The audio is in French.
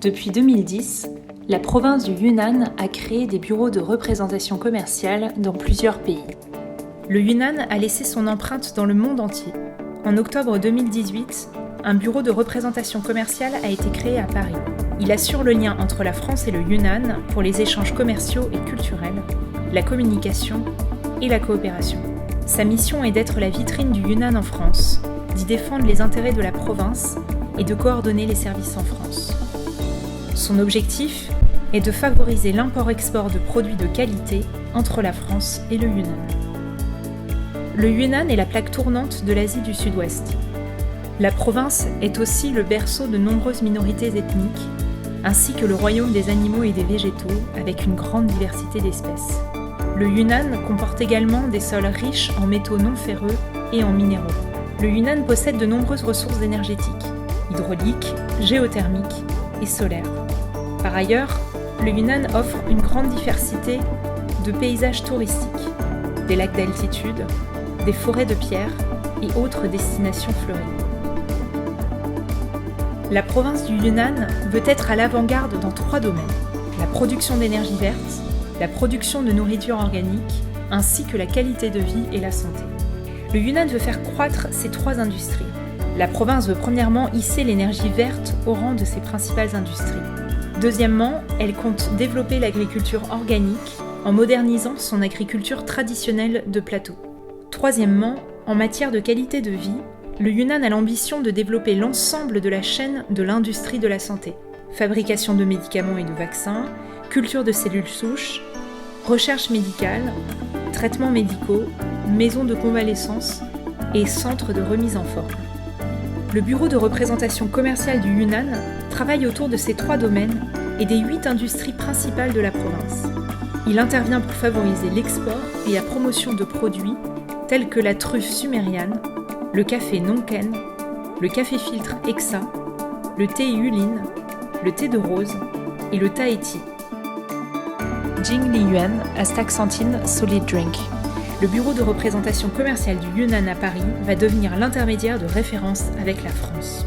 Depuis 2010, la province du Yunnan a créé des bureaux de représentation commerciale dans plusieurs pays. Le Yunnan a laissé son empreinte dans le monde entier. En octobre 2018, un bureau de représentation commerciale a été créé à Paris. Il assure le lien entre la France et le Yunnan pour les échanges commerciaux et culturels, la communication et la coopération. Sa mission est d'être la vitrine du Yunnan en France, d'y défendre les intérêts de la province et de coordonner les services en France. Son objectif est de favoriser l'import-export de produits de qualité entre la France et le Yunnan. Le Yunnan est la plaque tournante de l'Asie du Sud-Ouest. La province est aussi le berceau de nombreuses minorités ethniques, ainsi que le royaume des animaux et des végétaux, avec une grande diversité d'espèces. Le Yunnan comporte également des sols riches en métaux non ferreux et en minéraux. Le Yunnan possède de nombreuses ressources énergétiques, hydrauliques, géothermiques et solaires. Par ailleurs, le Yunnan offre une grande diversité de paysages touristiques, des lacs d'altitude, des forêts de pierre et autres destinations fleuries. La province du Yunnan veut être à l'avant-garde dans 3 domaines: la production d'énergie verte, la production de nourriture organique, ainsi que la qualité de vie et la santé. Le Yunnan veut faire croître ces 3 industries. La province veut premièrement hisser l'énergie verte au rang de ses principales industries. Deuxièmement, elle compte développer l'agriculture organique en modernisant son agriculture traditionnelle de plateau. Troisièmement, en matière de qualité de vie, le Yunnan a l'ambition de développer l'ensemble de la chaîne de l'industrie de la santé. Fabrication de médicaments et de vaccins, culture de cellules souches, recherche médicale, traitements médicaux, maisons de convalescence et centres de remise en forme. Le bureau de représentation commerciale du Yunnan travaille autour de ces 3 domaines et des 8 industries principales de la province. Il intervient pour favoriser l'export et la promotion de produits tels que la truffe sumériane, le café Nongken, le café filtre Hexa, le thé Yulin, le thé de rose et le Tahiti. Jing Liyuan, astaxanthine solid drink. Le bureau de représentation commerciale du Yunnan à Paris va devenir l'intermédiaire de référence avec la France.